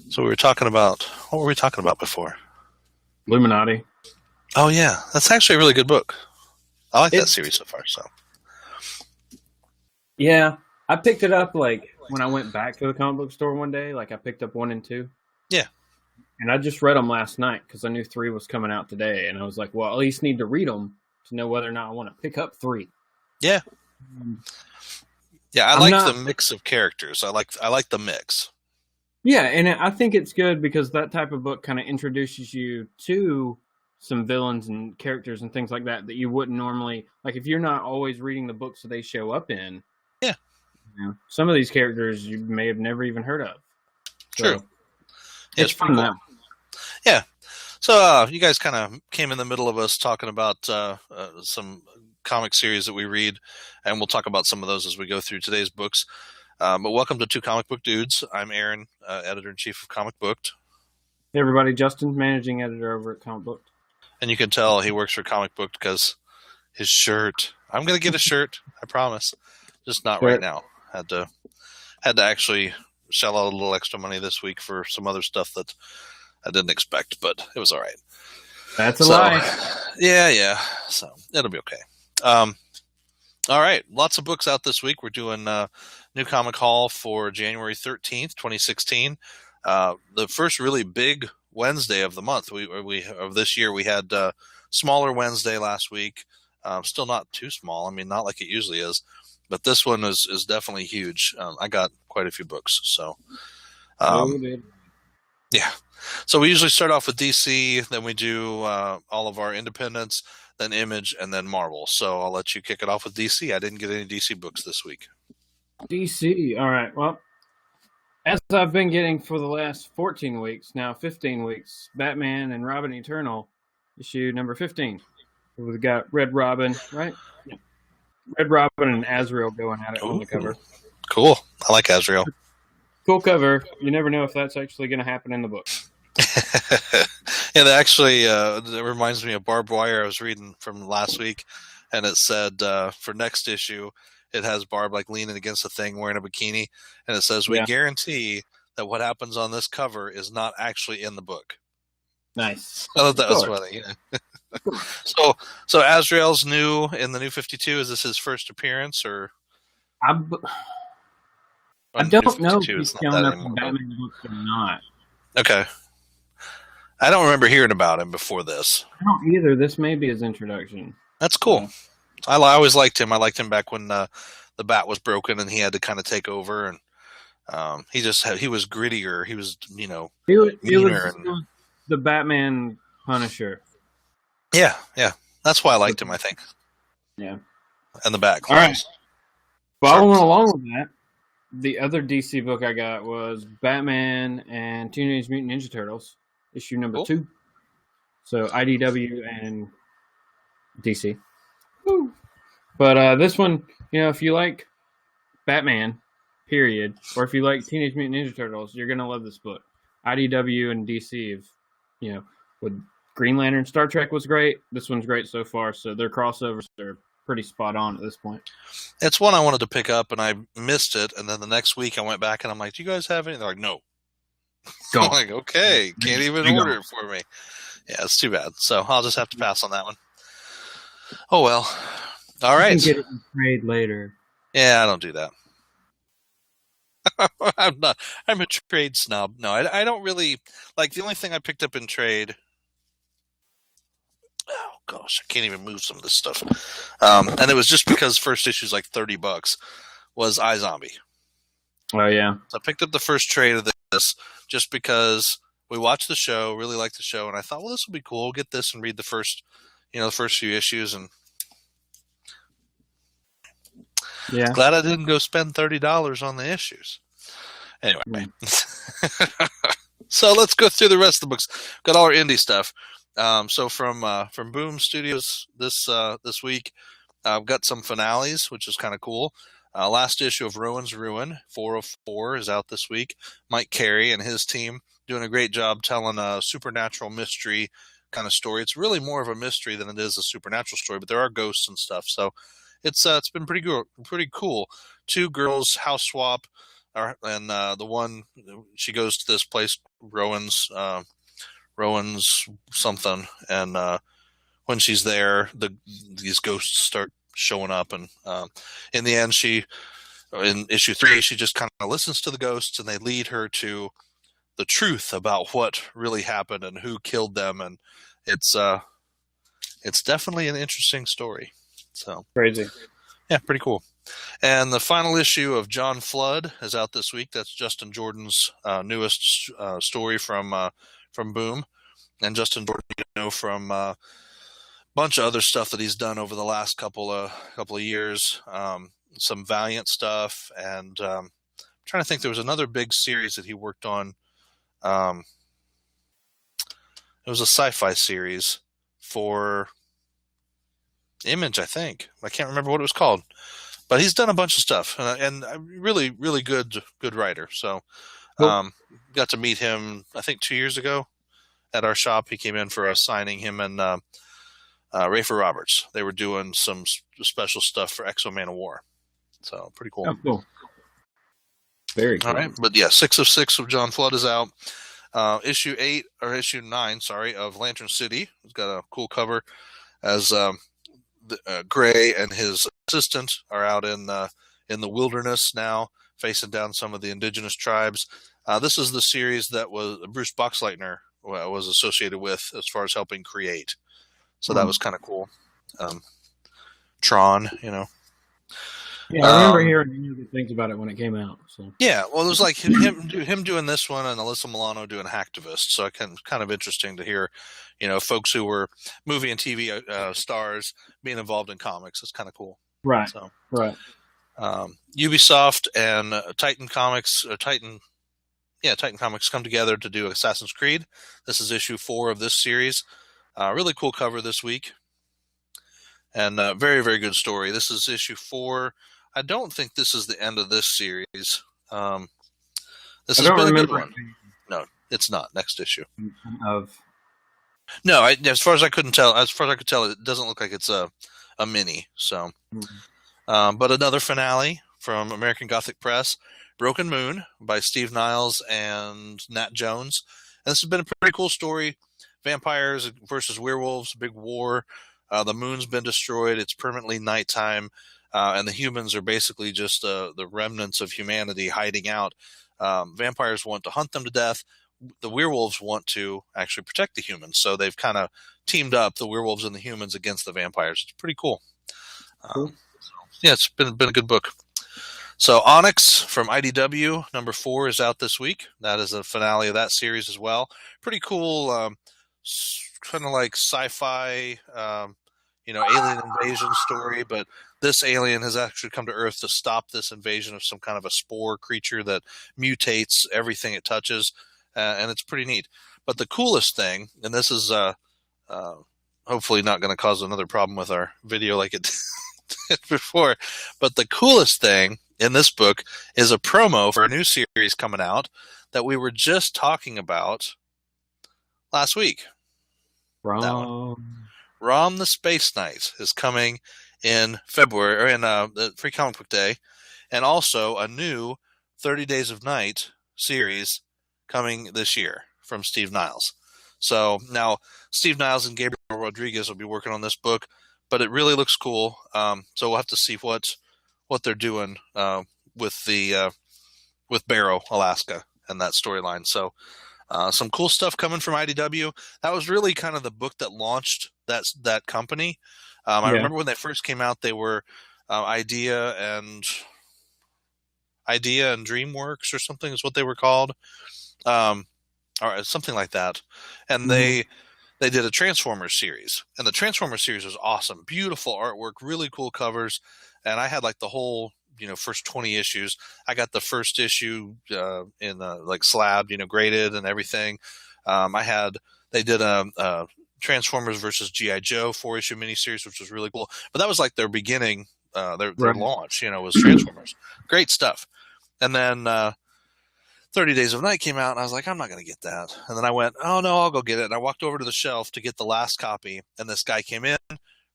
So we were talking about, what were we talking about before? Illuminati. Oh yeah, that's actually a really good book. I like that It's series so far. So yeah. I picked it up like when I went back to the comic book store one day. Like I picked up 1 and 2, yeah, and I just read them last night because I knew 3 was coming out today, and I was like, well, at least need to read them to know whether or not I want to pick up 3. yeah, Um, yeah. I I'm like the not. mix of characters. I like the mix. Yeah, and I think it's good because that type of book kind of introduces you to some villains and characters and things like that you wouldn't normally like if you're not always reading the books that they show up in. Yeah, Some of these characters you may have never even heard of. true. So Yeah, it's it's pretty fun cool. that. Yeah. So you guys kind of came in the middle of us talking about some comic series that we read, and we'll talk about some of those as we go through today's books. But welcome to Two Comic Book Dudes. I'm Aaron, editor in chief of Comic Booked, Hey everybody, Justin, managing editor over at Comic Book. and you can tell he works for Comic Booked because his shirt. I'm gonna get a shirt. I promise. Just not right Sure. now. Had to actually shell out a little extra money this week for some other stuff that I didn't expect, but it was all right. That's a So, lie. yeah. So it'll be okay. All right, lots of books out this week. We're doing New Comic Haul for January 13th, 2016. The first really big Wednesday of the month. We of this year we had smaller Wednesday last week. Still not too small. I mean, not like it usually is, but this one is definitely huge. I got quite a few books, so Oh, um, dude. yeah. So we usually start off with DC, then we do all of our independents, then Image, and then Marvel. So I'll let you kick it off with DC. I didn't get any DC books this week. DC. All right. Well, as I've been getting for the last 14 weeks, now 15 weeks, Batman and Robin Eternal, issue number 15. We've got Red Robin, right? Yeah. Red Robin and Azrael going at it on the cover. Cool. I like Azrael. Cool cover. You never know if that's actually going to happen in the book. Yeah, that actually that reminds me of Barbed Wire I was reading from last week, and it said for next issue, it has Barb like leaning against a thing wearing a bikini, and it says, "We Yeah. guarantee that what happens on this cover is not actually in the book." Nice. I thought that was Cool. funny. Yeah. So Azrael's new in the New 52. Is this his first appearance, or I New don't know if 52 he's is not showing that up anymore? in Batman books or not. Okay, I don't remember hearing about him before this. I don't either. This may be his introduction. That's cool. I always liked him. I liked him back when the bat was broken and he had to kind of take over, and he was grittier. He was He was, meaner. he was the Batman Punisher. Yeah. That's why I liked him. I think. Yeah. And the bat. All right. Following along with that, the other DC book I got was Batman and Teenage Mutant Ninja Turtles, issue number Cool. 2. So IDW and DC. Woo. But this one, if you like Batman, period, or if you like Teenage Mutant Ninja Turtles, you're gonna love this book. IDW and DC have, with Green Lantern, Star Trek was great. This one's great so far. So their crossovers are pretty spot on at this point. It's one I wanted to pick up and I missed it, and then the next week I went back and I'm like, "Do you guys have any?" They're like, "No." I'm like, "Okay, can't even order it for me." Yeah, it's too bad. So I'll just have to pass on that one. Oh well. All right. You can get it in trade later. Yeah, I don't do that. I'm a trade snob. No, I don't really like. The only thing I picked up in trade. Oh gosh, I can't even move some of this stuff. And it was just because first issue's like $30. Was iZombie. Oh yeah. So I picked up the first trade of this just because we watched the show, really liked the show, and I thought, well, this will be cool. We'll get this and read the first few issues, and Yeah. glad I didn't go spend $30 on the issues. Anyway, so let's go through the rest of the books. Got all our indie stuff. So from Boom Studios this week, I've got some finales, which is kind of cool. Last issue of Rowan's Ruin 404 is out this week. Mike Carey and his team doing a great job telling a supernatural mystery kind of story. It's really more of a mystery than it is a supernatural story, but there are ghosts and stuff. So it's been pretty cool. 2 girls house swap. and the one she goes to this place, Rowan's something, and when she's there, these ghosts start showing up, and in the end, in issue 3, she just kind of listens to the ghosts, and they lead her to the truth about what really happened and who killed them, and it's definitely an interesting story. So Crazy. Yeah, pretty cool. And the final issue of John Flood is out this week. That's Justin Jordan's newest story from Boom, and Justin Jordan, from a bunch of other stuff that he's done over the last couple of years. Some Valiant stuff, and I'm trying to think. There was another big series that he worked on. It was a sci-fi series for Image, I think. I can't remember what it was called, but he's done a bunch of stuff, and really, really good writer. So, Cool. Got to meet him, I think 2 years ago at our shop. He came in for a signing, him and Rafer Roberts. They were doing some special stuff for Exo Man of War. So pretty cool. Oh, cool. Very cool. All right, but yeah, 6 of 6 of John Flood is out. Issue 9, of Lantern City. It's got a cool cover as Gray and his assistant are out in the wilderness now, facing down some of the indigenous tribes. This is the series that was Bruce Boxleitner was associated with as far as helping create. So that was kind of cool. Tron, Yeah, I remember hearing really good things about it when it came out. So yeah, well, it was like him doing this one and Alyssa Milano doing Hacktivist. So kind of interesting to hear, folks who were movie and TV stars being involved in comics. It's kind of cool. Right. So right. Ubisoft and Titan Comics come together to do Assassin's Creed. This is issue 4 of this series. Really cool cover this week, and very, very good story. This is issue 4. I don't think this is the end of this series. This has been a good one. No, it's not. Next issue. No, as far as I could tell, it doesn't look like it's a mini. So, but another finale from American Gothic Press, Broken Moon by Steve Niles and Nat Jones. And this has been a pretty cool story. Vampires versus werewolves, big war. The moon's been destroyed. It's permanently nighttime. And the humans are basically just the remnants of humanity hiding out. Vampires want to hunt them to death. The werewolves want to actually protect the humans. So they've kind of teamed up, the werewolves and the humans, against the vampires. It's pretty cool. Yeah, it's been a good book. So Onyx from IDW, number 4, is out this week. That is the finale of that series as well. Pretty cool, kind of like sci-fi, alien invasion story, but this alien has actually come to Earth to stop this invasion of some kind of a spore creature that mutates everything it touches, and it's pretty neat. But the coolest thing, and this is hopefully not going to cause another problem with our video like it did before, but the coolest thing in this book is a promo for a new series coming out that we were just talking about last week. Rom the Space Knight is coming in February, or in the Free Comic Book Day, and also a new 30 Days of Night series coming this year from Steve Niles. So now Steve Niles and Gabriel Rodriguez will be working on this book, but it really looks cool. So we'll have to see what they're doing with Barrow, Alaska, and that storyline. So some cool stuff coming from IDW. That was really kind of the book that launched that company. I remember when they first came out, they were Idea and DreamWorks or something is what they were called, or something like that. And they did a Transformers series, and the Transformers series was awesome. Beautiful artwork, really cool covers. And I had like the whole, first 20 issues. I got the first issue in like slab, graded and everything. They did a Transformers versus G.I. Joe 4-issue miniseries, which was really cool. But that was like their beginning, their launch, was Transformers. Great stuff. And then 30 Days of Night came out, and I was like, I'm not going to get that. And then I went, oh, no, I'll go get it. And I walked over to the shelf to get the last copy, and this guy came in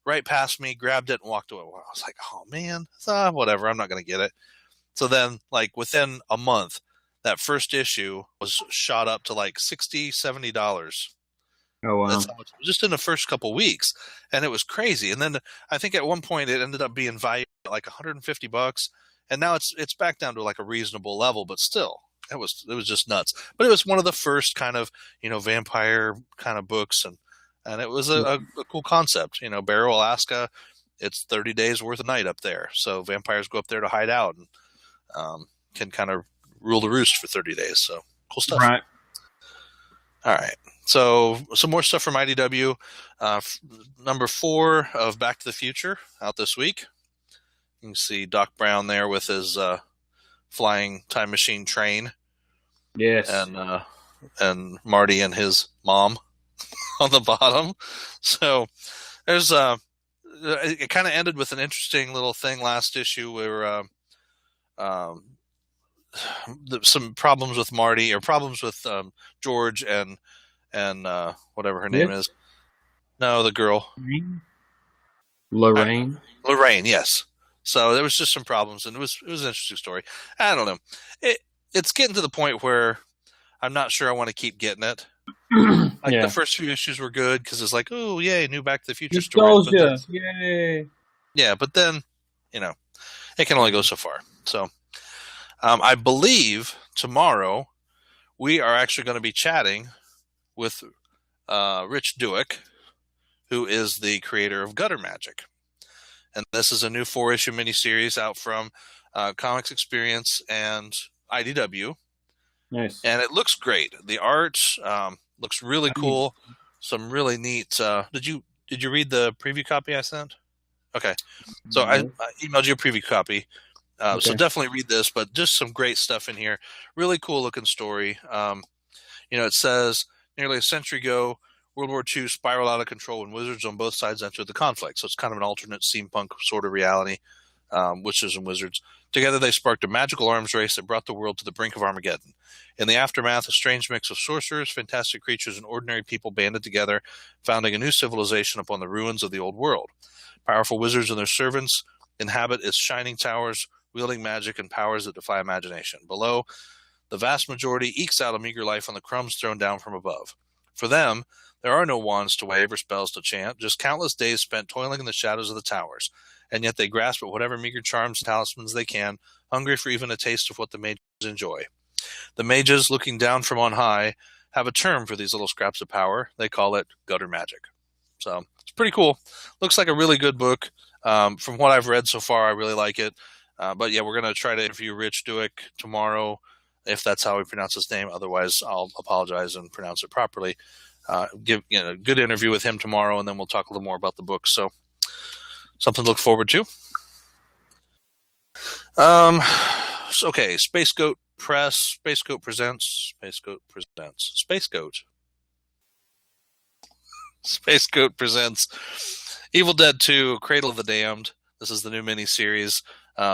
right past me, grabbed it, and walked away. I was like, oh, man, whatever. I'm not going to get it. So then, like within a month, that first issue was shot up to like $60-$70. Oh wow. That's how much, just in the first couple weeks, and it was crazy. And then I think at one point it ended up being valued at like $150, and now it's back down to like a reasonable level, but still, it was just nuts. But it was one of the first kind of vampire kind of books, and it was a cool concept. Barrow, Alaska, it's 30 days worth of night up there, so vampires go up there to hide out and can kind of rule the roost for 30 days. So cool stuff. Right. All right. So some more stuff from IDW. Number 4 of Back to the Future out this week. You can see Doc Brown there with his flying time machine train. Yes. And Marty and his mom on the bottom. So there's it kind of ended with an interesting little thing last issue where some problems with Marty, or problems with George and whatever her name is. No, the girl. Lorraine. Lorraine, yes. So there was just some problems, and it was an interesting story. I don't know. It's getting to the point where I'm not sure I want to keep getting it. Like the first few issues were good because it's like, oh yay, new Back to the Future story. Yay! Yeah, but then it can only go so far. So I believe tomorrow we are actually going to be chatting with Rich Douek, who is the creator of Gutter Magic. And this is a new 4-issue miniseries out from Comics Experience and IDW. Nice. And it looks great. The art looks really cool. Some really neat. Did you read the preview copy I sent? Okay. So I emailed you a preview copy. So definitely read this, but just some great stuff in here. Really cool looking story. It says nearly a century ago, World War II spiraled out of control when wizards on both sides entered the conflict. So it's kind of an alternate steampunk sort of reality, witches and wizards. Together they sparked a magical arms race that brought the world to the brink of Armageddon. In the aftermath, a strange mix of sorcerers, fantastic creatures, and ordinary people banded together, founding a new civilization upon the ruins of the old world. Powerful wizards and their servants inhabit its shining towers, wielding magic and powers that defy imagination. Below, the vast majority ekes out a meager life on the crumbs thrown down from above. For them, there are no wands to wave or spells to chant, just countless days spent toiling in the shadows of the towers, and yet they grasp at whatever meager charms and talismans they can, hungry for even a taste of what the mages enjoy. The mages, looking down from on high, have a term for these little scraps of power. They call it gutter magic. So it's pretty cool. Looks like a really good book. From what I've read so far, I really like it. But yeah, we're going to try to interview Rich Douek tomorrow, if that's how we pronounce his name. Otherwise, I'll apologize and pronounce it properly. Give a good interview with him tomorrow, and then we'll talk a little more about the book. So something to look forward to. Okay, Space Goat Press. Space Goat presents. Space Goat presents. Space Goat. Space Goat presents Evil Dead 2: Cradle of the Damned. This is the new miniseries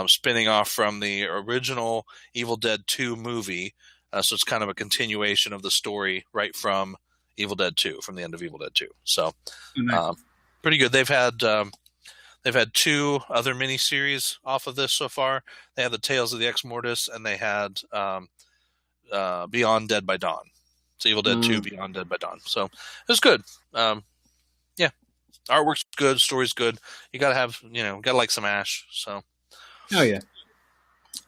spinning off from the original Evil Dead 2 movie. So it's kind of a continuation of the story right from Evil Dead 2, from the end of Evil Dead 2. So pretty good. They've had 2 other miniseries off of this so far. They had the Tales of the Ex Mortis, and they had Beyond Dead by Dawn. It's Evil Dead 2, Beyond Dead by Dawn. So it was good. Yeah, artwork's good, story's good. You gotta have, gotta like some Ash. So, oh yeah.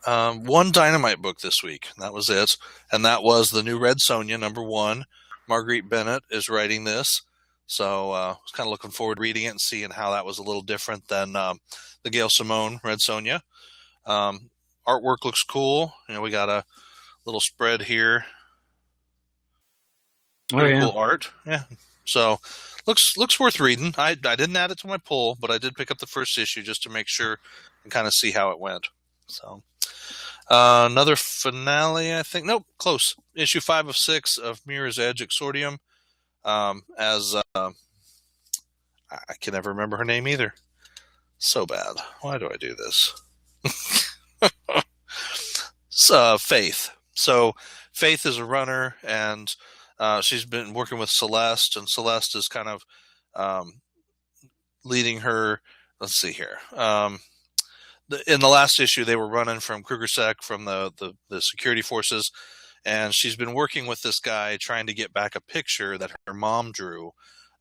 One Dynamite book this week. That was it, and that was the new Red Sonja #1. Marguerite Bennett is writing this, so I was kind of looking forward to reading it and seeing how that was a little different than the Gail Simone Red Sonja. Artwork looks cool. We got a little spread here. Pretty cool art. Yeah. So looks worth reading. I didn't add it to my pull, but I did pick up the first issue just to make sure and kind of see how it went. So another finale, I think. Nope, close. Issue 5 of 6 of Mirror's Edge Exordium. As I can never remember her name either. So bad. Why do I do this? Faith. So Faith is a runner, and she's been working with Celeste, and Celeste is kind of leading her. Let's see here. in the last issue, they were running from Krugersek, from the security forces, and she's been working with this guy trying to get back a picture that her mom drew,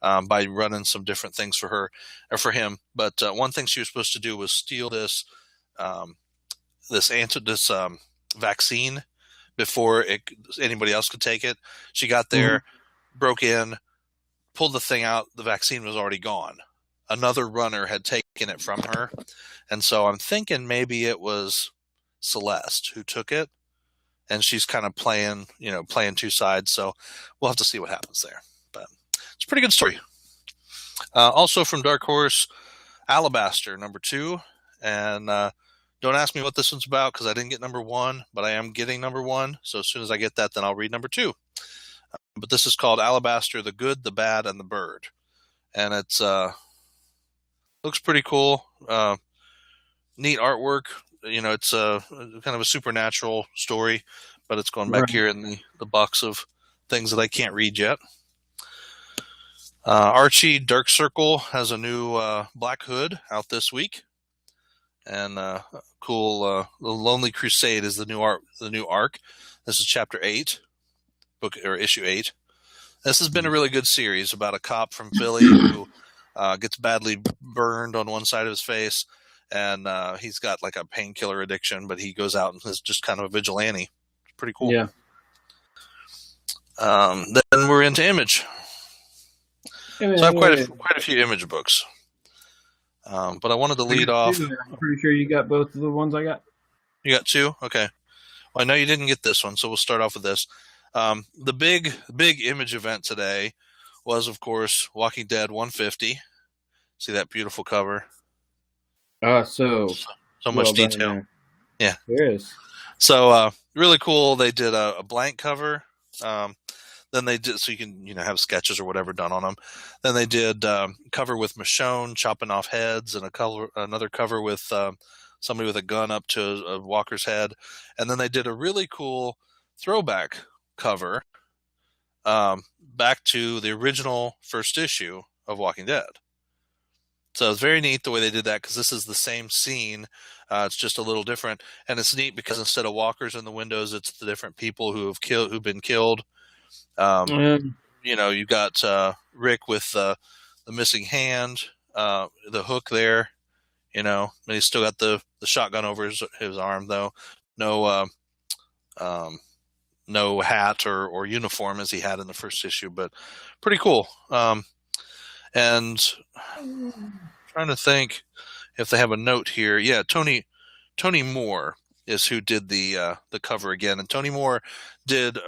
by running some different things for her or for him. But one thing she was supposed to do was steal this um, this vaccine before anybody else could take it. She got there, broke in, pulled the thing out. The vaccine was already gone. Another runner had taken it from her. And so I'm thinking maybe it was Celeste who took it, and she's kind of playing two sides. So we'll have to see what happens there. But it's a pretty good story. Also from Dark Horse, Alabaster, #2. And don't ask me what this one's about because I didn't get #1, but I am getting #1. So as soon as I get that, then I'll read #2. But this is called Alabaster, the Good, the Bad, and the Bird. And it's looks pretty cool. Neat artwork. It's kind of a supernatural story, but it's going back here in the box of things that I can't read yet. Archie Dark Circle has a new Black Hood out this week, and cool. The Lonely Crusade is the new arc. This is chapter 8, issue 8. This has been a really good series about a cop from Philly who gets badly burned on one side of his face, and he's got like a painkiller addiction, but he goes out and is just kind of a vigilante. It's pretty cool. Yeah. Then we're into Image. So I have quite a few Image books. But I wanted to lead off. I'm pretty sure you got both of the ones I got. You got 2? Okay. Well, I know you didn't get this one, so we'll start off with this. The big Image event today was, of course, Walking Dead 150. See that beautiful cover? So much detail. Yeah. There is. So really cool. They did a blank cover. Then they did, so you can have sketches or whatever done on them. Then they did cover with Michonne chopping off heads, and another cover with somebody with a gun up to a walker's head. And then they did a really cool throwback cover back to the original first issue of Walking Dead. So it's very neat the way they did that, because this is the same scene. It's just a little different, and it's neat because instead of walkers in the windows, it's the different people who've been killed. You got Rick with the missing hand, the hook there. And he's still got the shotgun over his arm, though. No hat or uniform as he had in the first issue, but pretty cool. And trying to think if they have a note here. Yeah, Tony Moore is who did the cover again, and Tony Moore did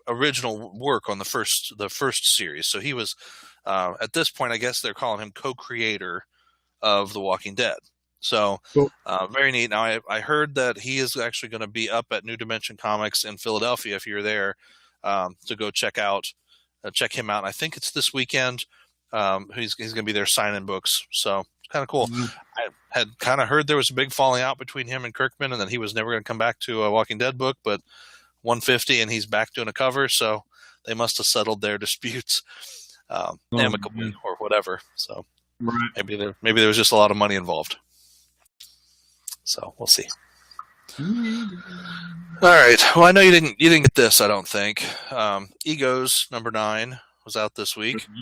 original work on the first series. So he was at this point, I guess they're calling him co-creator of The Walking Dead. So cool. Very neat. Now I heard that he is actually going to be up at New Dimension Comics in Philadelphia. If you're there, to go check him out. I think it's this weekend. He's going to be there signing books. So kind of cool. Mm-hmm. I had kind of heard there was a big falling out between him and Kirkman, and that he was never going to come back to a Walking Dead book, but 150 and he's back doing a cover. So they must have settled their disputes amicably or whatever. So maybe there was just a lot of money involved. So we'll see. All right. Well, I know you didn't get this, I don't think. Egos #9 was out this week. Mm-hmm.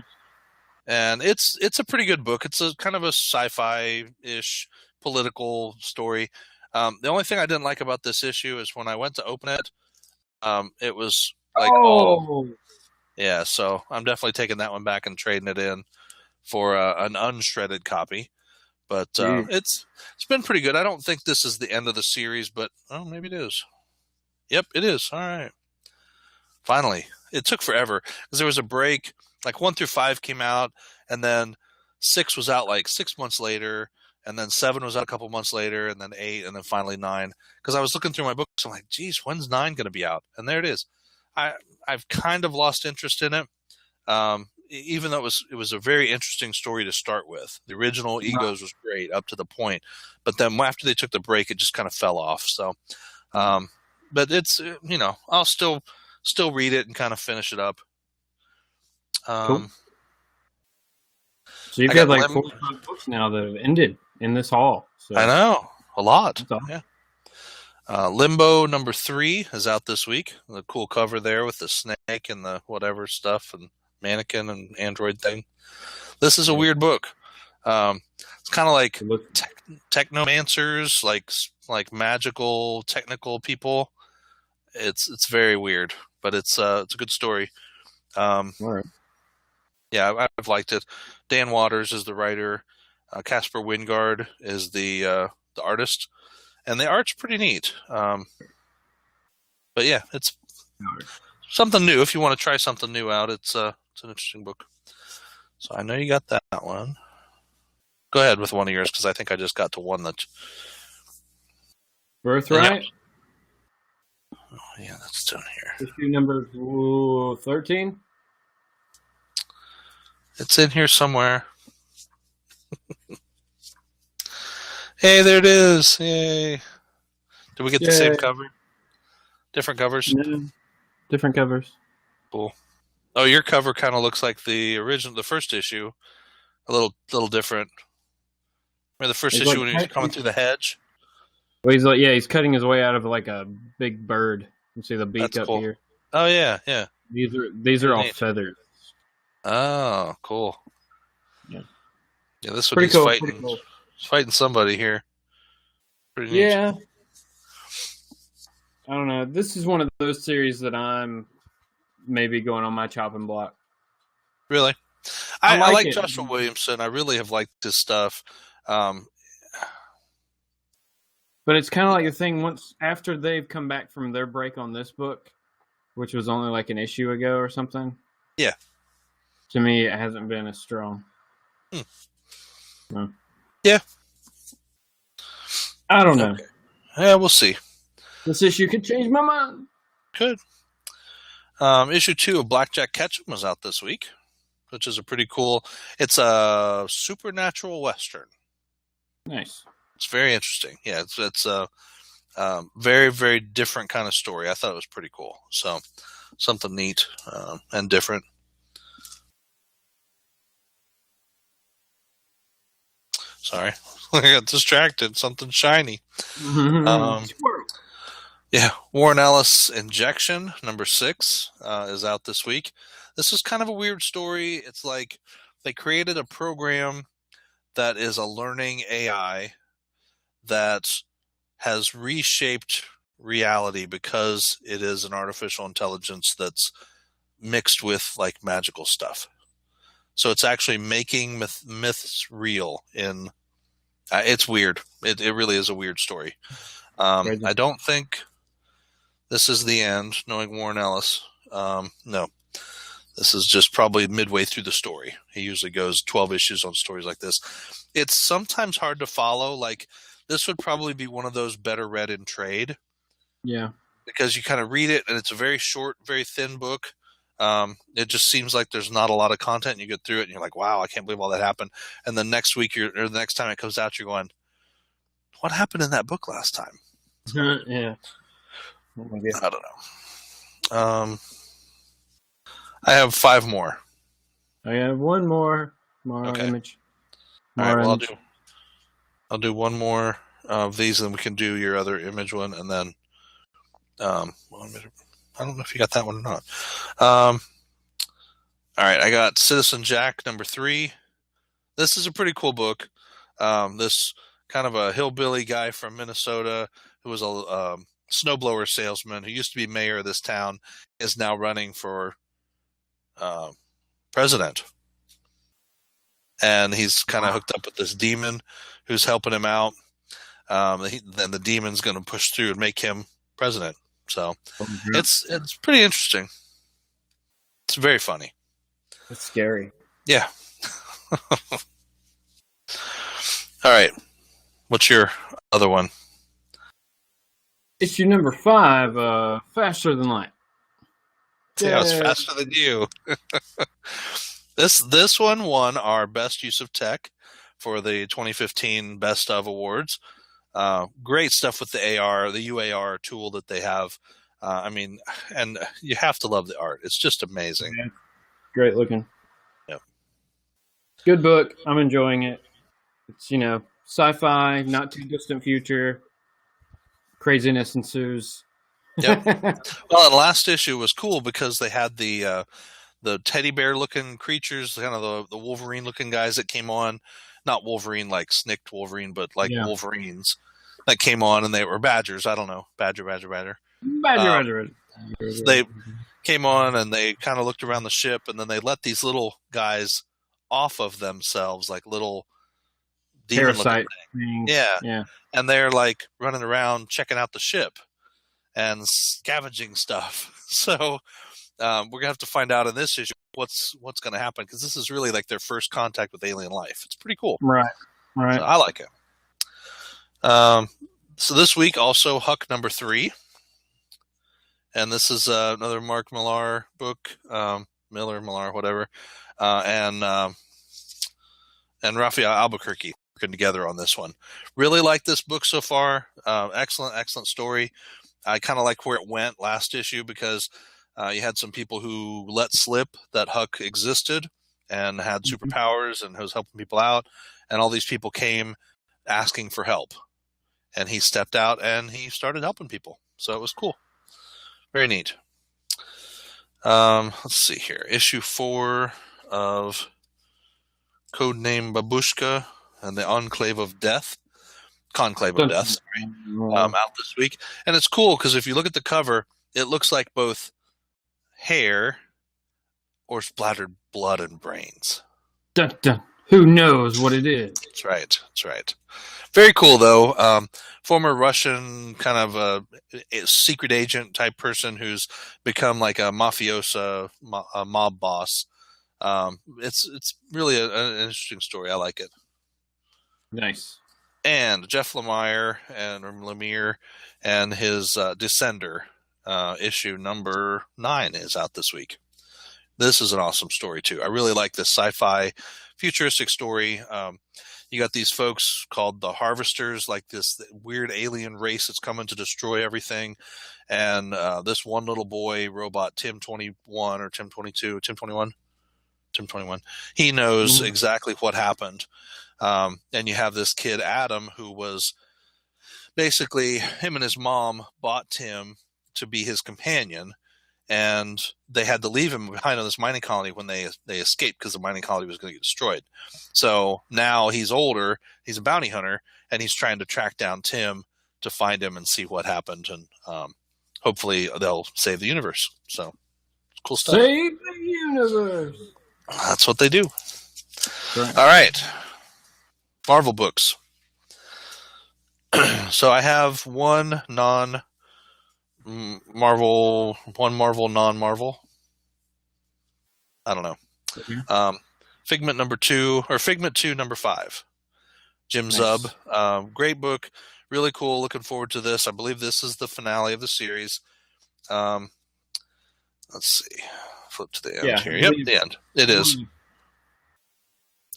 And it's a pretty good book. It's a kind of a sci-fi-ish political story. The only thing I didn't like about this issue is when I went to open it, it was like yeah. So I'm definitely taking that one back and trading it in for an unshredded copy. But it's been pretty good. I don't think this is the end of the series, but maybe it is. Yep, it is. All right. Finally, it took forever because there was a break. Like 1 through 5 came out, and then 6 was out like 6 months later, and then 7 was out a couple months later, and then 8, and then finally 9. Because I was looking through my books, I'm like, geez, when's 9 going to be out? And there it is. I've kind of lost interest in it, even though it was a very interesting story to start with. The original Egos was great up to the point, but then after they took the break, it just kind of fell off. So, but it's I'll still read it and kind of finish it up. Cool. So you've got like 4 or 5 books now that have ended in this haul. So. I know. A lot. That's awesome. Yeah. Limbo #3 is out this week. The cool cover there with the snake and the whatever stuff and mannequin and android thing. This is a weird book. It's kind of like technomancers, like magical, technical people. It's very weird, but it's a good story. All right. Yeah, I've liked it. Dan Waters is the writer. Casper Wingard is the artist, and the art's pretty neat. But yeah, it's something new. If you want to try something new out, it's an interesting book. So I know you got that one. Go ahead with one of yours, because I think I just got to one that. Birthright? Oh, yeah, that's down here. Issue number 13? It's in here somewhere. Hey, there it is. Yay. Did we get the same cover? Different covers? No. Different covers. Cool. Oh, your cover kind of looks like the first issue. A little different. Remember the first issue when he was coming through the hedge? Well, he's cutting his way out of like a big bird. You see the beak up here. Oh yeah, yeah. These are all feathers. Oh, cool. Yeah. Yeah, this one he's fighting. He's fighting somebody here. Pretty neat. Yeah. I don't know. This is one of those series that I'm maybe going on my chopping block. Really? I like Joshua Williamson. I really have liked his stuff. But it's kind of like the thing once after they've come back from their break on this book, which was only like an issue ago or something. Yeah. To me, it hasn't been as strong. No. Yeah. I don't know. Okay. Yeah, we'll see. This issue could change my mind. Could. Issue 2 of Blackjack Ketchum was out this week, which is a pretty cool. It's a supernatural western. Nice. It's very interesting. Yeah, it's a very, very different kind of story. I thought it was pretty cool. So something neat and different. Sorry, I got distracted. Something shiny. Yeah, Warren Ellis Injection #6 is out this week. This is kind of a weird story. It's like they created a program that is a learning AI that has reshaped reality because it is an artificial intelligence that's mixed with like magical stuff. So it's actually making myths real. It's weird. It really is a weird story. I don't think this is the end, knowing Warren Ellis. No. This is just probably midway through the story. He usually goes 12 issues on stories like this. It's sometimes hard to follow. Like, this would probably be one of those better read in trade. Yeah. Because you kind of read it, and it's a very short, very thin book. It just seems like there's not a lot of content. You get through it, and you're like, wow, I can't believe all that happened. And the next week, or the next time it comes out, you're going, what happened in that book last time? Yeah. I don't know. I have 5 more. I have one more. Okay. Image. All right. Well, I'll do one more of these, and we can do your other image one, and then I don't know if you got that one or not. All right. I got Citizen Jack #3. This is a pretty cool book. This kind of a hillbilly guy from Minnesota who was a snowblower salesman who used to be mayor of this town is now running for president. And he's kind of hooked up with this demon who's helping him out. Then the demon's going to push through and make him president. So it's pretty interesting. It's very funny. It's scary. Yeah. All right. What's your other one? Issue number 5, Faster Than Light. Yeah, I was faster than you. This one won our best use of tech for the 2015 Best of Awards. Great stuff with the AR, the UAR tool that they have. I mean, and you have to love the art. It's just amazing. Yeah. Great looking. Yep. Good book. I'm enjoying it. It's, sci-fi, not too distant future. Craziness ensues. Yep. Well, the last issue was cool because they had the teddy bear looking creatures, kind of the Wolverine looking guys that came on. Not Wolverine like snicked Wolverine, but like Yeah. Wolverines that came on, and they were badgers. I don't know, badger. Badger. They came on and they kind of looked around the ship, and then they let these little guys off of themselves, like little demon Parasite looking things. Yeah. Yeah. And they're like running around checking out the ship and scavenging stuff. So we're gonna have to find out in this issue what's going to happen, because this is really like their first contact with alien life. It's pretty cool. Right. So I like it. So this week also Huck #3, and this is another Mark Millar book, Millar, whatever, and Raphael Albuquerque working together on this one. Really like this book so far. Excellent story. I kind of like where it went last issue, because you had some people who let slip that Huck existed and had superpowers and was helping people out, and all these people came asking for help, and he stepped out and he started helping people. So it was cool. Very neat. Let's see here. Issue 4 of Codename Babushka and the Conclave of Death, out this week. And it's cool because if you look at the cover, it looks like both hair or splattered blood and brains. Dun, dun. Who knows what it is? That's right. Very cool, though. Former Russian kind of a secret agent type person who's become like a mafiosa, a mob boss. It's really an interesting story. I like it. Nice. And Jeff Lemire and his Descender, issue number 9 is out this week. This is an awesome story too. I really like this sci-fi futuristic story. You got these folks called the Harvesters, like this weird alien race that's coming to destroy everything. And this one little boy, robot Tim 21 or Tim 22, Tim 21, he knows exactly what happened. And you have this kid, Adam, who was basically, him and his mom bought Tim to be his companion. And they had to leave him behind on this mining colony when they escaped, because the mining colony was going to get destroyed. So now he's older, he's a bounty hunter, and he's trying to track down Tim to find him and see what happened. And hopefully they'll save the universe. So cool stuff. Save the universe. That's what they do. Right. All right. Marvel books. So I have one Marvel, non-Marvel. I don't know. Okay. Figment Figment 2, number 5. Jim Nice. Zub. Great book. Really cool. Looking forward to this. I believe this is the finale of the series. Let's see. Flip to the end here. Yep, the end. It is.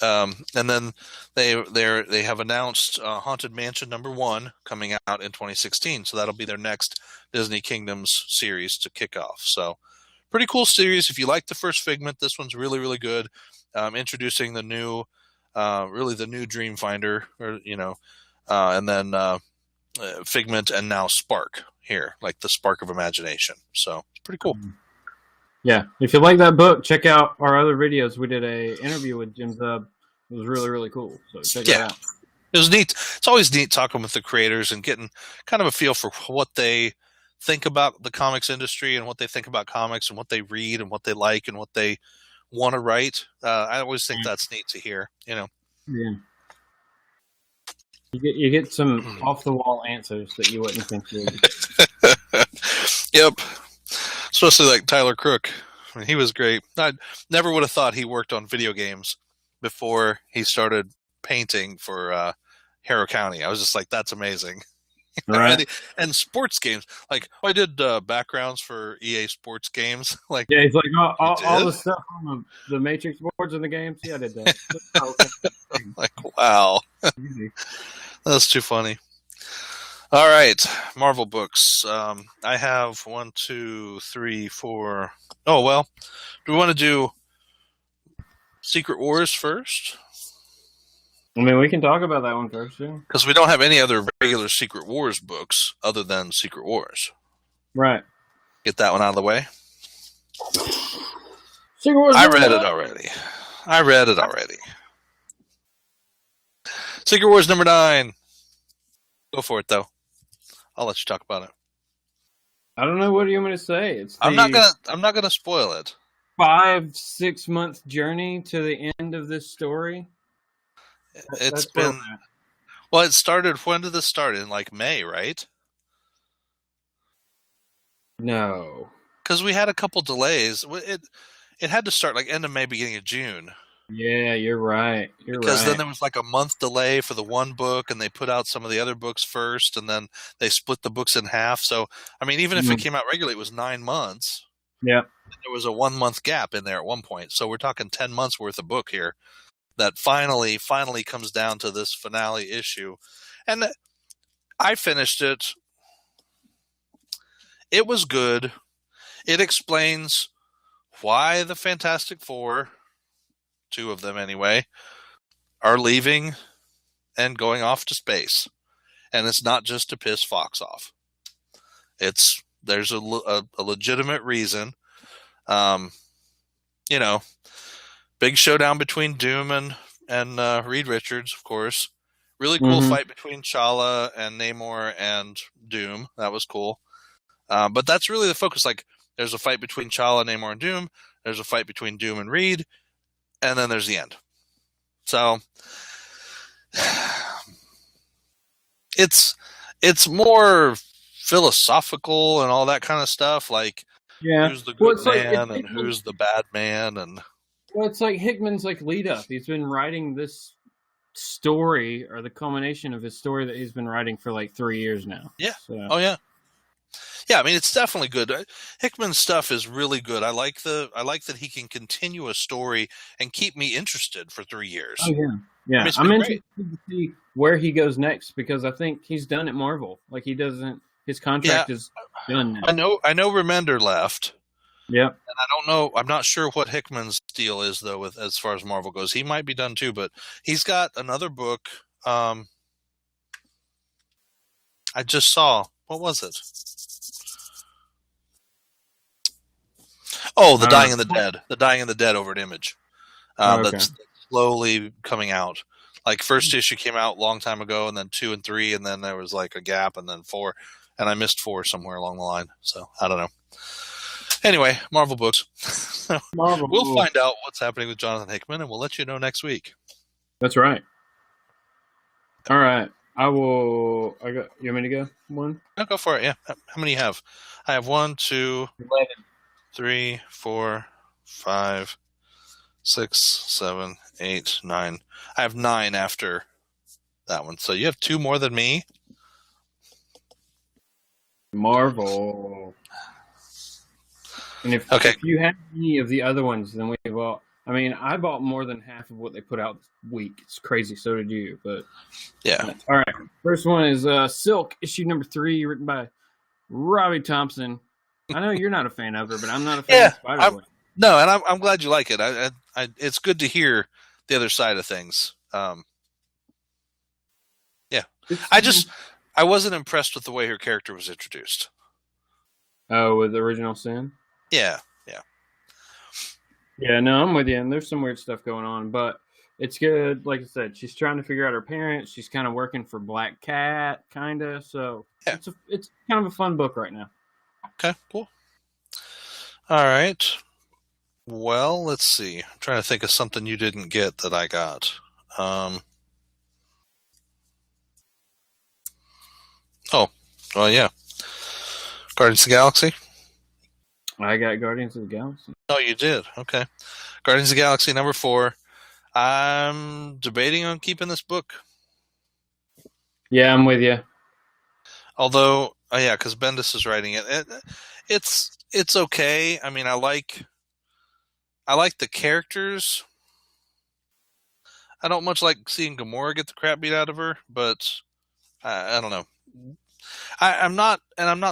And then they have announced Haunted Mansion number 1 coming out in 2016. So that'll be their next Disney Kingdoms series to kick off. So pretty cool series. If you like the first Figment, this one's really, really good. Introducing the new, really the new Dreamfinder, and then Figment, and now Spark here, like the spark of imagination. So it's pretty cool. Yeah, if you like that book, check out our other videos. We did a interview with Jim Zub. It was really, really cool. So check it out. It was neat. It's always neat talking with the creators and getting kind of a feel for what they think about the comics industry and what they think about comics and what they read and what they like and what they want to write. I always think that's neat to hear. Yeah. You get some off the wall answers that you wouldn't think you would. Yep. Especially like Tyler Crook. I mean, he was great. I never would have thought he worked on video games before he started painting for Harrow County. I was just like, that's amazing. Right. And sports games. Like, I did backgrounds for EA sports games. Like, yeah, he's like, all the stuff on the Matrix boards in the games. Yeah, I did that. like, wow. That's too funny. All right, Marvel books. I have 1, 2, 3, 4. Oh, well, do we want to do Secret Wars first? I mean, we can talk about that one first, yeah. Because we don't have any other regular Secret Wars books other than Secret Wars. Right. Get that one out of the way. Secret Wars I number read it 9. already. Secret Wars number 9. Go for it, though. I'll let you talk about it. I don't know, what do you want me to say? It's the I'm not gonna spoil it. 5-6 month journey to the end of this story. It's been, well, it started, when did this start? In like May, right? No. Because we had a couple delays. It had to start like end of May, beginning of June. Yeah, you're right. Because then there was like a month delay for the one book, and they put out some of the other books first, and then they split the books in half. So, I mean, even if it came out regularly, it was 9 months. Yeah. There was a 1 month gap in there at one point. So we're talking 10 months worth of book here that finally comes down to this finale issue. And I finished it. It was good. It explains why the Fantastic Four, 2 of them anyway, are leaving and going off to space. And it's not just to piss Fox off. There's a legitimate reason. You know, big showdown between Doom and Reed Richards, of course. Really cool fight between T'Challa and Namor and Doom. That was cool. But that's really the focus. Like, there's a fight between T'Challa, Namor, and Doom. There's a fight between Doom and Reed. And then there's the end. So it's more philosophical and all that kind of stuff. Like, who's the good man and who's the bad man, and well, it's like Hickman's like lead up. He's been writing this story, or the culmination of his story, that he's been writing for like 3 years now. Yeah. So. Oh yeah. Yeah, I mean, it's definitely good. Hickman's stuff is really good. I like that he can continue a story and keep me interested for 3 years. Oh yeah, yeah. I mean, I'm interested to see where he goes next, because I think he's done at Marvel. Like, he doesn't. His contract is done now. I know Remender left. Yep. And I don't know. I'm not sure what Hickman's deal is, though, with as far as Marvel goes. He might be done too, but he's got another book. I just saw. What was it? Oh, The Dying of the Dead. The Dying of the Dead over at Image. That's slowly coming out. Like, first issue came out a long time ago, and then 2 and 3, and then there was like a gap, and then 4. And I missed 4 somewhere along the line. So, I don't know. Anyway, Marvel books. We'll find out what's happening with Jonathan Hickman, and we'll let you know next week. That's right. All right. You want me to go? One? I'll go for it, yeah. How many do you have? I have 1, 2, 11. 3, 4, 5, 6, 7, 8, 9. I have 9 after that one. So you have 2 more than me? Marvel. And if you have any of the other ones, then we bought. I mean, I bought more than half of what they put out this week. It's crazy. So did you. But yeah. All right. First one is Silk, issue number 3, written by Robbie Thompson. I know you're not a fan of her, but I'm not a fan of Spider-Woman. No, and I'm glad you like it. It's good to hear the other side of things. Yeah. I wasn't impressed with the way her character was introduced. Oh, with the Original Sin? Yeah. Yeah, no, I'm with you. And there's some weird stuff going on, but it's good. Like I said, she's trying to figure out her parents. She's kind of working for Black Cat, kind of. So it's kind of a fun book right now. Okay, cool. All right. Well, let's see. I'm trying to think of something you didn't get that I got. Oh, yeah. Guardians of the Galaxy? I got Guardians of the Galaxy. Oh, you did? Okay. Guardians of the Galaxy number 4. I'm debating on keeping this book. Yeah, I'm with you. Although, because Bendis is writing it. It's okay. I mean, I like the characters. I don't much like seeing Gamora get the crap beat out of her, but I don't know. I'm not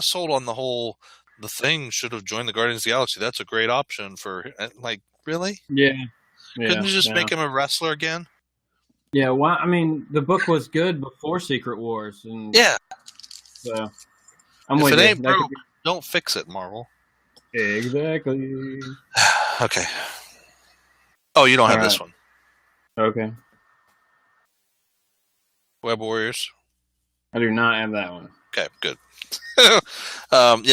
sold on the whole. The Thing should have joined the Guardians of the Galaxy. That's a great option for, like, really? Yeah. Couldn't you just make him a wrestler again? Yeah, well, I mean, the book was good before Secret Wars, and Yeah. so I'm If with it you. ain't That could broke, don't fix it, Marvel. be exactly. Okay. Oh, you don't All have right. this one. Okay. Web Warriors. I do not have that one. Okay, good. Yeah,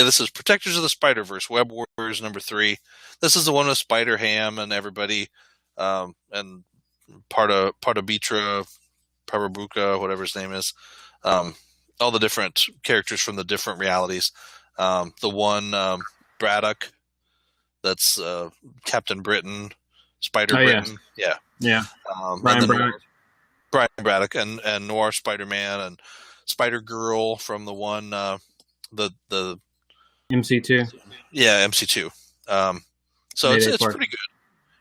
this is Protectors of the Spider-Verse, Web Warriors #3. This is the one with Spider-Ham and everybody, and Partabitra, Parabuka, whatever his name is. All the different characters from the different realities. The one, Braddock, that's Captain Britain, Spider Oh yeah, Britain. Yeah. yeah. And Brian then Braddock, Brian Braddock and Noir Spider-Man and Spider Girl from the one, the MC2, yeah, MC2. So Mayday it's Park. pretty good.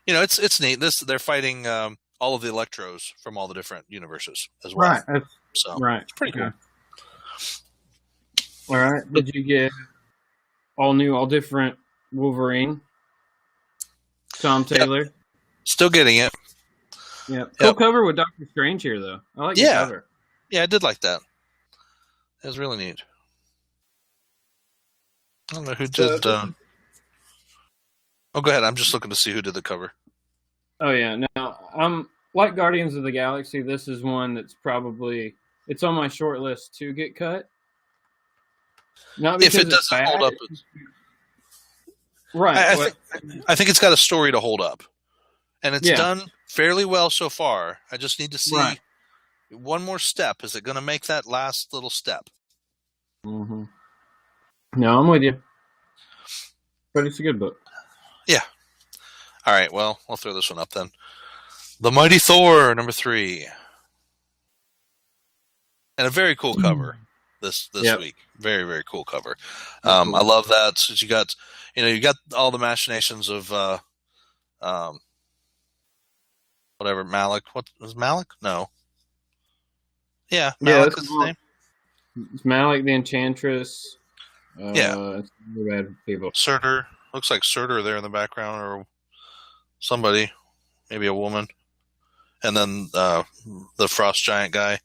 You know, it's neat. They're fighting all of the Electros from all the different universes as well. Right. That's, So right. it's pretty cool. All right. Did you get all new, all different Wolverine? Tom Taylor. Yep. Still getting it. Yeah. Cool cover with Doctor Strange here, though. I like the cover. Yeah, I did like that. It was really neat. I don't know who did. Oh, go ahead. I'm just looking to see who did the cover. Oh yeah. Now, like Guardians of the Galaxy, this is one that's probably it's on my short list to get cut. Not because if it it's doesn't bad. hold up, right? I think it's got a story to hold up, and it's Yeah. done fairly well so far. I just need to see Right. one more step. Is it going to make that last little step? Mm-hmm. No, I'm with you. But it's a good book. Yeah. All right. Well, we'll throw this one up then. The Mighty Thor #3, and a very cool cover this Yep. week. Very, very cool cover. Cool. I love that. You got all the machinations of whatever Malik. What was Malik? No. Yeah, Malik is his name. It's Malik the Enchantress. Yeah. It's really bad people. Surtur. Looks like Surtur there in the background, or somebody, maybe a woman. And then the Frost Giant guy.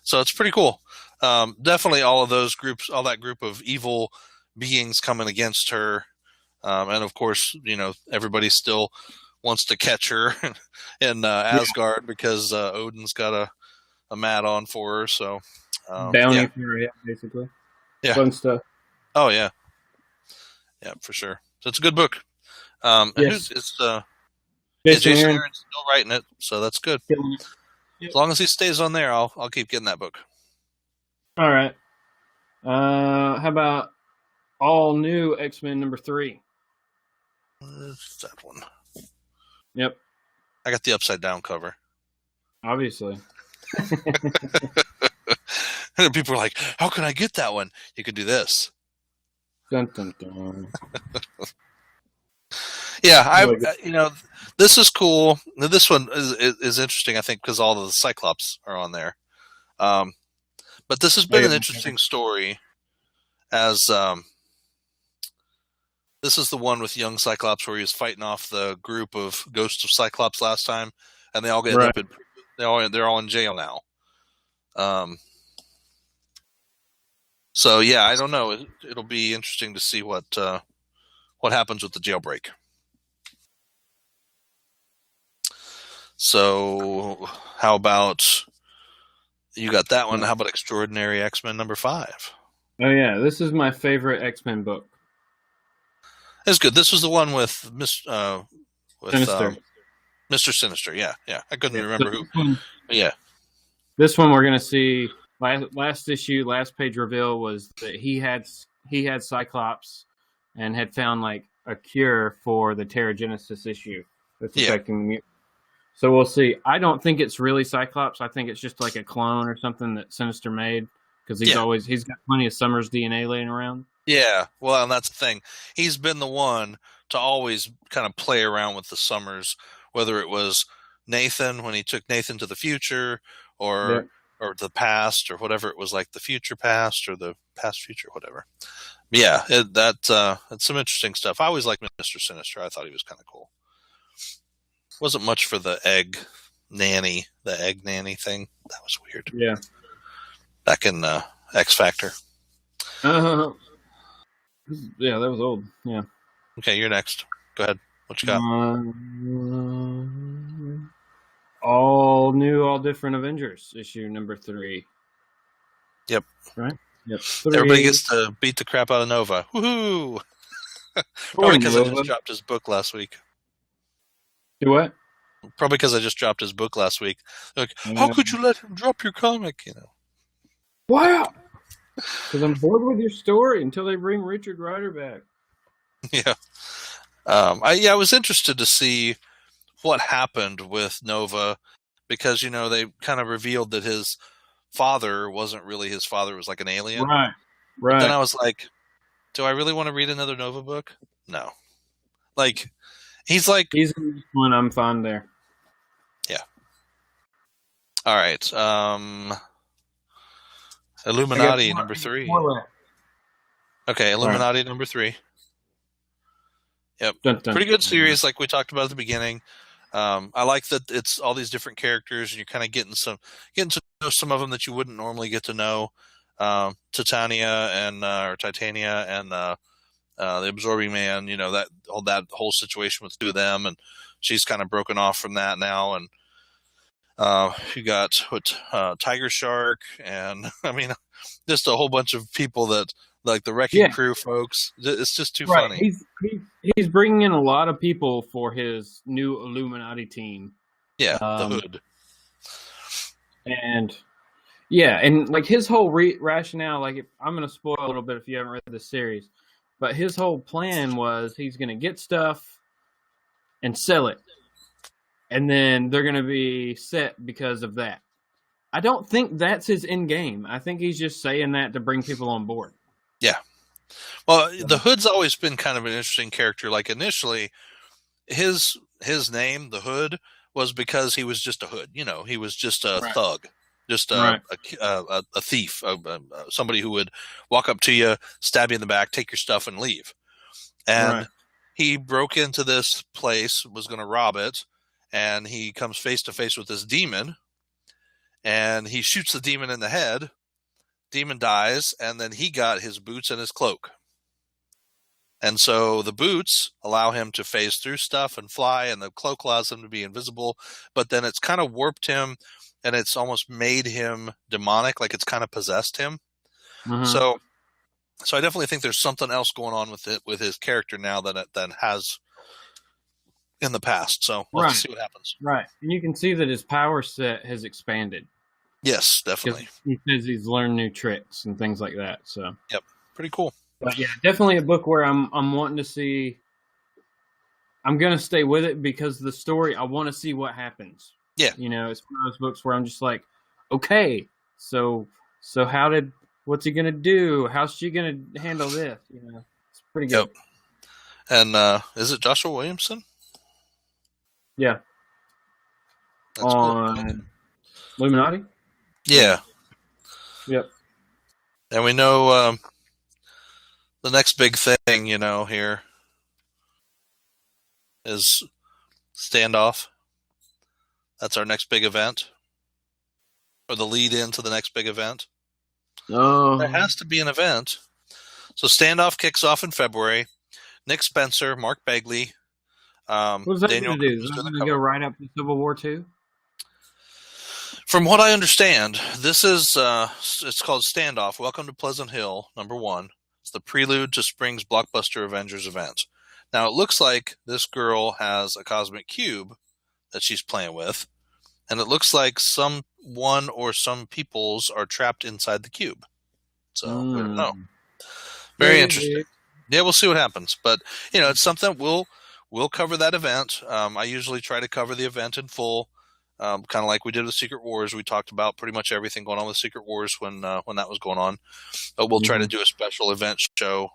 So it's pretty cool. Definitely all of those groups, all that group of evil beings coming against her. And of course, everybody still wants to catch her in Asgard because Odin's got a mat on for her. So bounty for her, basically. Yeah. Fun stuff. Oh yeah, yeah, for sure. So it's a good book. Yes. Jason Aaron's still writing it, so that's good. Yep. As long as he stays on there, I'll keep getting that book. All right. How about all new X-Men #3? Where's that one? Yep. I got the upside down cover. Obviously. And people are like, "How can I get that one?" You can do this. Dun, dun, dun. Yeah, this is cool. This one is interesting, I think, because all of the Cyclops are on there. But this has been an interesting story, as this is the one with young Cyclops where he was fighting off the group of Ghosts of Cyclops last time, and they all get up they're all in jail now. So yeah, I don't know. It'll be interesting to see what happens with the jailbreak. So how about you got that one? How about Extraordinary X-Men #5? Oh yeah, this is my favorite X-Men book. It's good. This was the one with Sinister. Mr. Sinister. Yeah. I couldn't remember who. Yeah. This one we're gonna see. Last issue, last page reveal was that he had Cyclops and had found like a cure for the Terrigenesis issue that's affecting the mutant. So we'll see. I don't think it's really Cyclops. I think it's just like a clone or something that Sinister made because he's got plenty of Summers DNA laying around. Yeah, well, and that's the thing. He's been the one to always kind of play around with the Summers, whether it was Nathan when he took Nathan to the future, or the past, or whatever it was, like the future past or the past future, whatever. Yeah, it's some interesting stuff. I always liked Mr. Sinister. I thought he was kind of cool. Wasn't much for the egg nanny, the egg nanny thing. That was weird. Yeah. Back in X Factor. Uh, yeah, that was old. Yeah. Okay, you're next. Go ahead. What you got? All new, all different Avengers issue number 3. Yep. Right. Yep. 3. Everybody gets to beat the crap out of Nova. Woohoo! Probably because I just dropped his book last week. Do what? Probably because I just dropped his book last week. Like, how could you let him drop your comic? You know. Wow. Because I'm bored with your story until they bring Richard Rider back. Yeah. I was interested to see what happened with Nova, because they kind of revealed that his father wasn't really his father; it was like an alien. Right. But then I was like, do I really want to read another Nova book? No. Like, he's in this one. I'm fine there. Yeah. All right. Illuminati number 3. Okay, Illuminati number 3. Yep. Pretty good series, like we talked about at the beginning. I like that it's all these different characters, and you're kind of getting to know some of them that you wouldn't normally get to know. Titania and the Absorbing Man. That whole situation with 2 of them, and she's kind of broken off from that now. And you got Tiger Shark, and I mean, just a whole bunch of people that. Like the Wrecking Crew folks. It's just too funny. He's bringing in a lot of people for his new Illuminati team. Yeah, the Hood. And like his whole rationale, like I'm going to spoil a little bit if you haven't read the series, but his whole plan was he's going to get stuff and sell it. And then they're going to be set because of that. I don't think that's his end game. I think he's just saying that to bring people on board. Yeah. Well, the Hood's always been kind of an interesting character. Like initially, his name, the Hood, was because he was just a hood. He was just a thug, just a thief, somebody who would walk up to you, stab you in the back, take your stuff, and leave. And he broke into this place, was going to rob it, and he comes face to face with this demon, and he shoots the demon in the head. Demon dies, and then he got his boots and his cloak. And so the boots allow him to phase through stuff and fly, and the cloak allows him to be invisible. But then it's kind of warped him, and it's almost made him demonic, like it's kind of possessed him. Mm-hmm. So I definitely think there's something else going on with his character now than has in the past. So let's see what happens. Right. And you can see that his power set has expanded. Yes, definitely. He says he's learned new tricks and things like that. So yep, pretty cool. But yeah, definitely a book where I'm wanting to see. I'm gonna stay with it because the story. I want to see what happens. Yeah, it's one of those books where I'm just like, okay, so what's he gonna do? How's she gonna handle this? It's pretty good. Yep. And is it Joshua Williamson? Yeah. That's on cool. Illuminati. Yeah. Yep. And we know the next big thing, here is Standoff. That's our next big event, or the lead into the next big event. Oh. There has to be an event. So Standoff kicks off in February. Nick Spencer, Mark Bagley, what does that Daniel do? Is that going to go right up to Civil War II? From what I understand, this is it's called Standoff. Welcome to Pleasant Hill, number 1. It's the prelude to spring's blockbuster Avengers event. Now, it looks like this girl has a cosmic cube that she's playing with, and it looks like someone or some peoples are trapped inside the cube. So, we don't know. Very interesting. Yeah, we'll see what happens. But, it's something we'll cover that event. I usually try to cover the event in full. Kind of like we did with Secret Wars. We talked about pretty much everything going on with Secret Wars when that was going on. But we'll try to do a special event show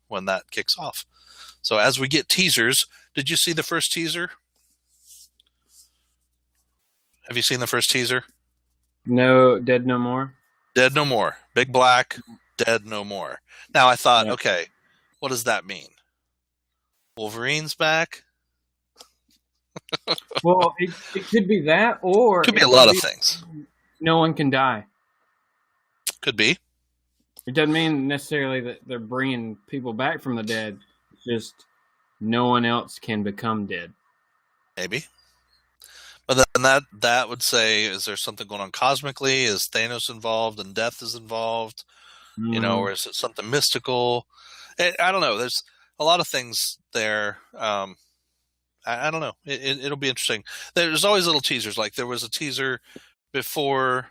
when that kicks off. So as we get teasers, did you see the first teaser? Have you seen the first teaser? No, Dead No More. Dead No More. Big Black, Dead No More. Now I thought, okay, what does that mean? Wolverine's back? Well, it could be that, or Could be it a lot could of be things. no one can die. Could be. It doesn't mean necessarily that they're bringing people back from the dead. It's just no one else can become dead. Maybe. But then that would say, is there something going on cosmically? Is Thanos involved and death is involved? Or is it something mystical? I don't know. There's a lot of things there. I don't know. It'll be interesting. There's always little teasers. Like there was a teaser before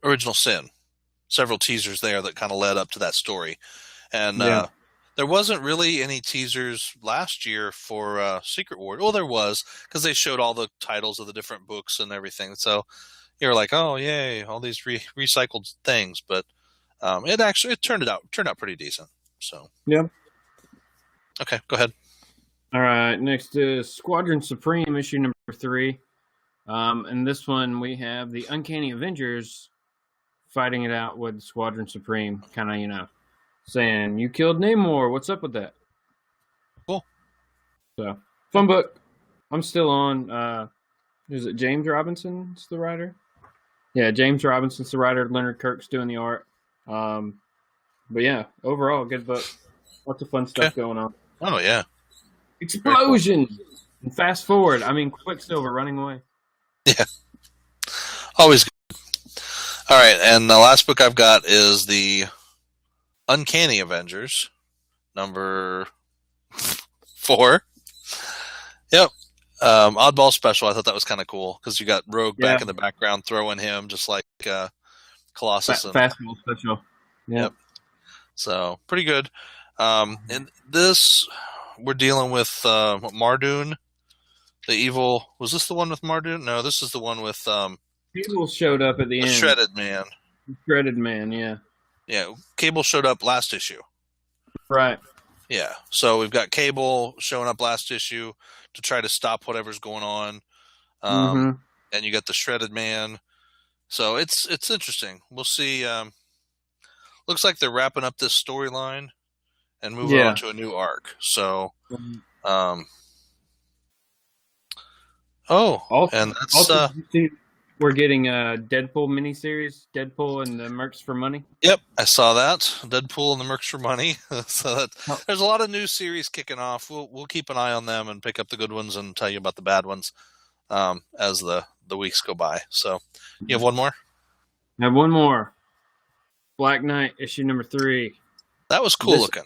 Original Sin. Several teasers there that kind of led up to that story, and there wasn't really any teasers last year for Secret Wars. Well, there was, because they showed all the titles of the different books and everything. So you were like, "Oh, yay! All these recycled things." But it turned out pretty decent. So yeah. Okay, go ahead. All right. Next is Squadron Supreme, issue number 3. And this one we have the Uncanny Avengers fighting it out with Squadron Supreme, kind of, saying, "You killed Namor. What's up with that?" Cool. So, fun book. I'm still on. Is it James Robinson's the writer? Yeah, James Robinson's the writer. Leonard Kirk's doing the art. But yeah, overall, good book. Lots of fun stuff going on. Oh, yeah. Explosion! Cool. And fast forward. I mean, Quicksilver running away. Yeah. Always good. All right, and the last book I've got is the Uncanny Avengers, number 4. Yep. Oddball Special. I thought that was kind of cool because you got Rogue back in the background throwing him just like Colossus. Fastball Special. Yep. So, pretty good. And this, we're dealing with Mardoon, the evil. Was this the one with Mardoon? No, this is the one with Cable showed up at the end. Shredded Man. Shredded Man, yeah. Yeah, Cable showed up last issue. Right. Yeah, so we've got Cable showing up last issue to try to stop whatever's going on. And you got the Shredded Man. So it's interesting. We'll see. Looks like they're wrapping up this storyline and moving on to a new arc. So, and that's we're getting a Deadpool miniseries, Deadpool and the Mercs for Money. Yep, I saw that. Deadpool and the Mercs for Money. So there's a lot of new series kicking off. We'll keep an eye on them and pick up the good ones and tell you about the bad ones as the weeks go by. So you have one more? I have one more. Black Knight, issue number 3. That was cool looking.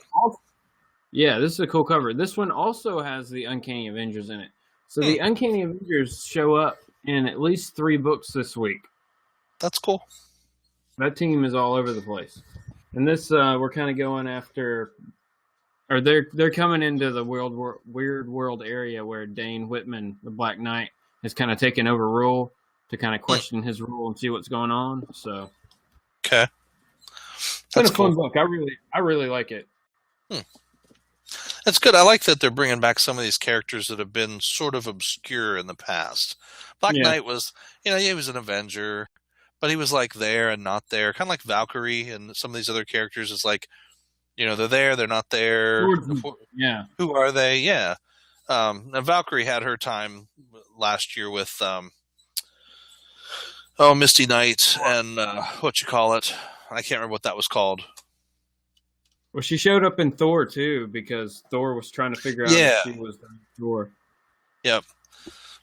Yeah, this is a cool cover. This one also has the Uncanny Avengers in it. So the Uncanny Avengers show up in at least 3 books this week. That's cool. That team is all over the place. And this, we're kind of going after, or they're coming into the weird world area where Dane Whitman, the Black Knight, has kind of taken over rule to kind of question his rule and see what's going on. So, okay, it's been a fun book. I really like it. That's good. I like that they're bringing back some of these characters that have been sort of obscure in the past. Black Knight was, he was an Avenger, but he was like there and not there, kind of like Valkyrie and some of these other characters. It's like, they're there, they're not there. Yeah. Who are they? Yeah. And Valkyrie had her time last year with, Misty Knight and what you call it. I can't remember what that was called. Well, she showed up in Thor too because Thor was trying to figure out if she was Thor. Yep.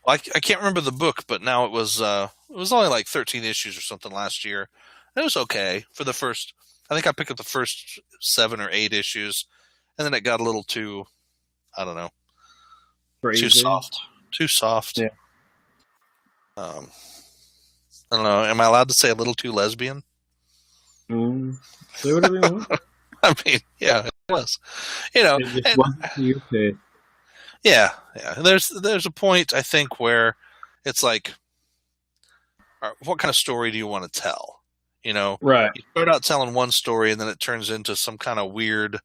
Well, I can't remember the book, but now it was only like 13 issues or something last year. It was okay for the first. I think I picked up the first 7 or 8 issues, and then it got a little too, I don't know, crazy. Too soft. Yeah. I don't know. Am I allowed to say a little too lesbian? Say whatever you want. I mean, yeah, it was. Yeah. There's a point, I think, where it's like, what kind of story do you want to tell? Right. You start out telling one story, and then it turns into some kind of weird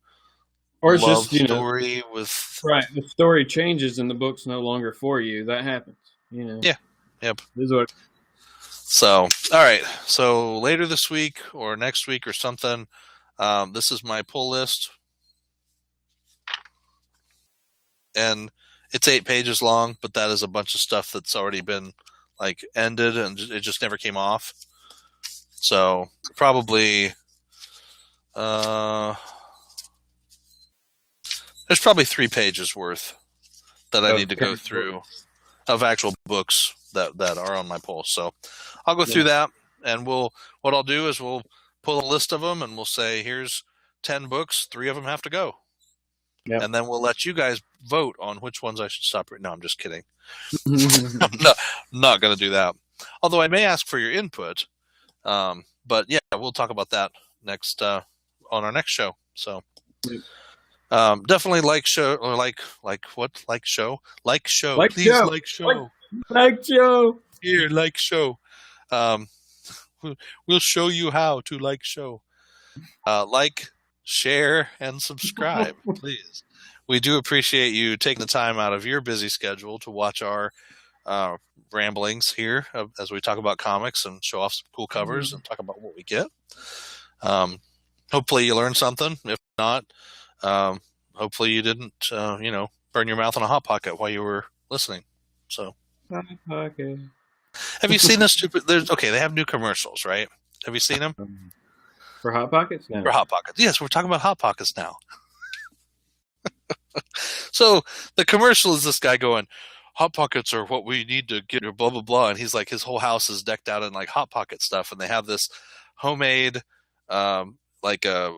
or it's love just, story with. Right. The story changes, and the book's no longer for you. That happens. Yeah. Yep. This is what. So, all right. So later this week or next week or something, this is my pull list. and it's 8 pages long, but that is a bunch of stuff that's already been like ended and it just never came off. So probably there's probably 3 pages worth that I need to go through of actual books that are on my pull. So I'll go through that, and what I'll do is we'll pull a list of them and we'll say, here's 10 books, 3 of them have to go. Yep. And then we'll let you guys vote on which ones I should stop. No, I'm just kidding. I'm not going to do that. Although I may ask for your input. But yeah, we'll talk about that next on our next show. So definitely like show. Please like show here, like show. We'll show you how to like show. Like, share, and subscribe, please. We do appreciate you taking the time out of your busy schedule to watch our ramblings here as we talk about comics and show off some cool covers and talk about what we get. Hopefully you learned something. If not, hopefully you didn't, burn your mouth on a Hot Pocket while you were listening. So, Hot Pocket. Have you seen this stupid? They have new commercials, right? Have you seen them? For Hot Pockets? No. For Hot Pockets. Yes, we're talking about Hot Pockets now. So the commercial is this guy going, Hot Pockets are what we need to get, blah, blah, blah. And he's like, his whole house is decked out in like Hot Pocket stuff. And they have this homemade, like a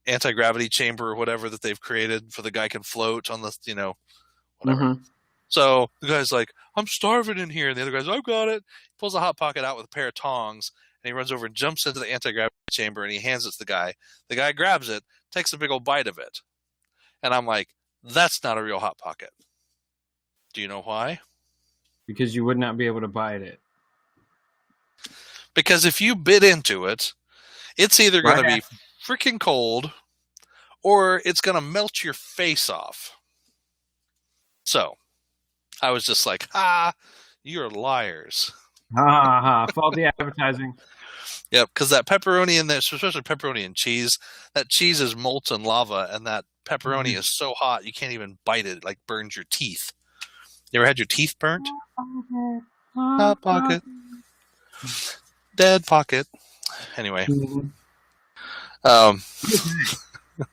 anti-gravity chamber or whatever that they've created for the guy can float on the, whatever. Mm-hmm. So the guy's like, I'm starving in here. And the other guy's, I've got it. He pulls a Hot Pocket out with a pair of tongs. And he runs over and jumps into the anti-gravity chamber, and he hands it to the guy. The guy grabs it, takes a big old bite of it. And I'm like, that's not a real Hot Pocket. Do you know why? Because you would not be able to bite it. Because if you bit into it, it's either going to be freaking cold or it's going to melt your face off. So I was just like, you're liars. Faulty advertising. Yep, because that pepperoni in there, especially pepperoni and cheese, that cheese is molten lava, and that pepperoni is so hot you can't even bite it. It like burns your teeth. You ever had your teeth burnt? Hot Pocket. Dead Pocket. Anyway.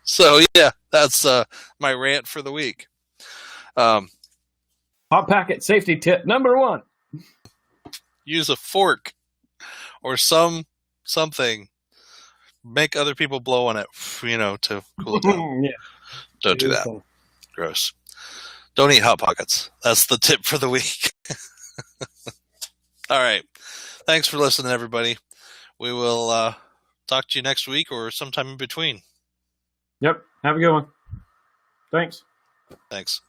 So yeah, that's my rant for the week. Hot Pocket safety tip number 1. Use a fork or something. Make other people blow on it, to cool it down. Yeah. Don't do that. Gross. Don't eat Hot Pockets. That's the tip for the week. All right. Thanks for listening, everybody. We will talk to you next week or sometime in between. Yep. Have a good one. Thanks. Thanks.